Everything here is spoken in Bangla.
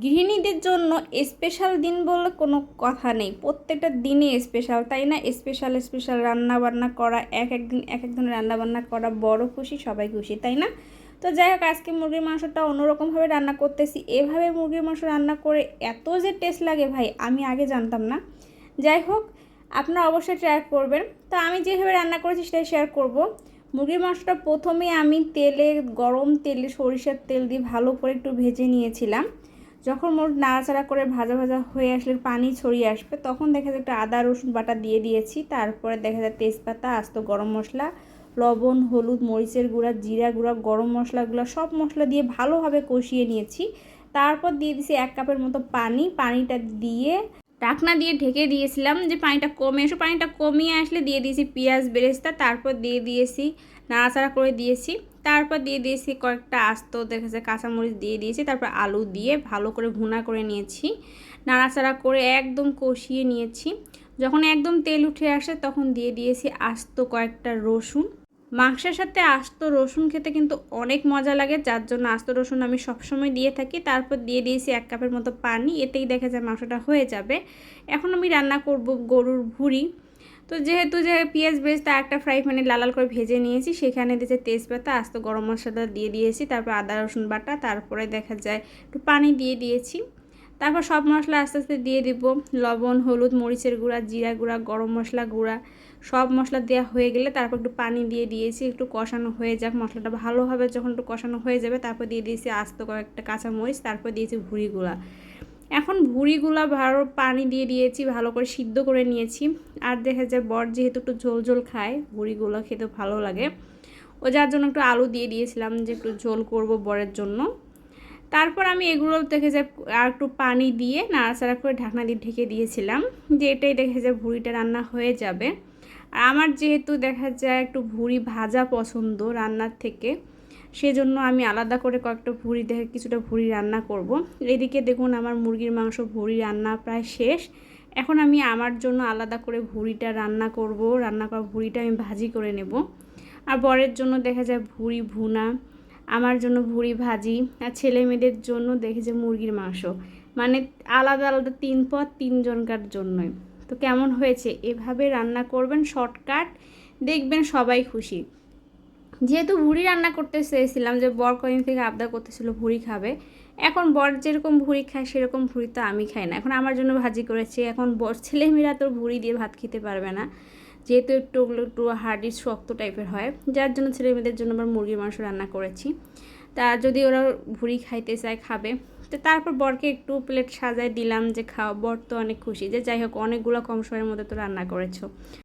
গৃহিণীদের জন্য স্পেশাল দিন বলে কোনো কথা নেই, প্রত্যেকটা দিনই স্পেশাল, তাই না? স্পেশাল স্পেশাল রান্নাবান্না করা, এক একদিন এক এক ধরনের রান্নাবান্না করা, বড় খুশি সবাই খুশি, তাই না? তো যাই হোক, আজকে মুরগির মাংসটা অন্যরকমভাবে রান্না করতেছি। এভাবে মুরগির মাংস রান্না করে এত যে টেস্ট লাগে ভাই, আমি আগে জানতাম না। যাই হোক, আপনারা অবশ্যই ট্রাই করবেন। তো আমি যেভাবে রান্না করেছি সেটাই শেয়ার করব। মুরগির মাংসটা প্রথমে আমি গরম তেলে সরিষার তেল দিয়ে ভালো করে একটু ভেজে নিয়েছিলাম। যখন মোট নাড়াচাড়া করে ভাজা ভাজা হয়ে আসলে পানি ছড়িয়ে আসবে, তখন দেখা যায় একটা আদা রসুন বাটা দিয়ে দিয়েছি। তারপরে দেখা যায় তেজপাতা, আস্ত গরম মশলা, লবণ, হলুদ, মরিচের গুঁড়া, জিরা গুঁড়া, গরম মশলাগুলো সব মশলা দিয়ে ভালোভাবে কষিয়ে নিয়েছি। তারপর দিয়ে দিয়েছি 1 কাপের মতো পানি। পানিটা দিয়ে ঢাকনা দিয়ে ঢেকে দিয়েছিলাম যে পানিটা কমিয়ে আসলে দিয়ে দিয়েছি পেঁয়াজ বেরেস্তা। তারপর দিয়ে দিয়েছি, নাড়াচাড়া করে দিয়েছি। তারপর দিয়ে দিয়েছি কয়েকটা আস্ত দেখা যায় কাঁচামরিচ দিয়ে দিয়েছি। তারপর আলু দিয়ে ভালো করে ভুনা করে নিয়েছি, নাড়াচাড়া করে একদম কষিয়ে নিয়েছি। যখন একদম তেল উঠে আসে তখন দিয়ে দিয়েছি আস্ত কয়েকটা রসুন। মাংসের সাথে আস্ত রসুন খেতে কিন্তু অনেক মজা লাগে, যার জন্য আস্ত রসুন আমি সবসময় দিয়ে থাকি। তারপর দিয়ে দিয়েছি 1 কাপের মতো পানি, এতেই দেখা যায় মাংসটা হয়ে যাবে। এখন আমি রান্না করব গরুর ভুঁড়ি। তো যেহেতু পেঁয়াজ বেরেস্তা একটা ফ্রাই প্যানে লাল লাল করে ভেজে নিয়েছি, সেখানে দিয়েছে তেজপাতা, আস্ত গরম মশলা দিয়ে দিয়েছি। তারপর আদা রসুন বাটা, তারপরে দেখা যায় একটু পানি দিয়ে দিয়েছি। তারপর সব মশলা আস্তে আস্তে দিয়ে দিব, লবণ, হলুদ, মরিচের গুঁড়া, জিরা গুঁড়া, গরম মশলা গুঁড়া, সব মশলা দেওয়া হয়ে গেলে তারপর একটু পানি দিয়ে দিয়েছি, একটু কষানো হয়ে যাক মশলাটা ভালোভাবে। যখন একটু কষানো হয়ে যাবে তারপর দিয়ে দিয়েছি আস্ত কয়েকটা কাঁচামরিচ, তারপর দিয়েছি ভুঁড়িগুলা। এখন ভুঁড়িগুলা ভালো পানি দিয়ে দিয়েছি, ভালো করে সিদ্ধ করে নিয়েছি। আর দেখা যায় বর যেহেতু একটু ঝোল ঝোল খায়, ভুঁড়িগুলো খেতে ভালো লাগে, ও যার জন্য একটু আলু দিয়ে দিয়েছিলাম যে একটু ঝোল করব বরের জন্য। তারপর আমি এগুলো দেখে যায় আর একটু পানি দিয়ে নাড়াচাড়া করে ঢাকনা দিয়ে ঢেকে দিয়েছিলাম, যে এটাই দেখে যায় ভুঁড়িটা রান্না হয়ে যাবে। আর আমার যেহেতু দেখা যায় একটু ভুঁড়ি ভাজা পছন্দ রান্নার থেকে, সেজন্য আমি আলাদা করে কয়েকটা ভুঁড়ি দেখে কিছুটা ভুঁড়ি রান্না করব। এদিকে দেখুন আমার মুরগির মাংস ভুঁড়ি রান্না প্রায় শেষ। এখন আমি আমার জন্য আলাদা করে ভুঁড়িটা রান্না করব। রান্না করা ভুঁড়িটা আমি ভাজি করে নেব। আর বরের জন্য দেখা যায় ভুঁড়ি ভুনা, আমার জন্য ভুঁড়ি ভাজি, আর ছেলে মেয়েদের জন্য দেখে যে মুরগির মাংস। মানে আলাদা আলাদা 3 পদ 3 জনকার জন্যই। তো কেমন হয়েছে? এভাবে রান্না করবেন, শর্টকাট, দেখবেন সবাই খুশি। যেহেতু ভুঁড়ি রান্না করতে চেয়েছিলাম, যে বর কদিন থেকে আবদার করতেছিল ভুঁড়ি খাবে, এখন বর যেরকম ভুঁড়ি খায় সেরকম ভুঁড়ি তো আমি খাই না। এখন আমার জন্য ভাজি করেছি। এখন ছেলেমেয়েরা তো ভুঁড়ি দিয়ে ভাত খেতে পারবে না, যেহেতু একটু ওগুলো একটু হার্ডি শক্ত টাইপের হয়, যার জন্য ছেলেমেয়েদের জন্য আবার মুরগির মাংস রান্না করেছি। তা যদি ওরা ভুঁড়ি খাইতে চায় খাবে। তো তারপর বরকে একটু প্লেট সাজায় দিলাম যে খাও। বর তো অনেক খুশি যে যাই হোক অনেকগুলো কম সময়ের মধ্যে তো রান্না করেছো।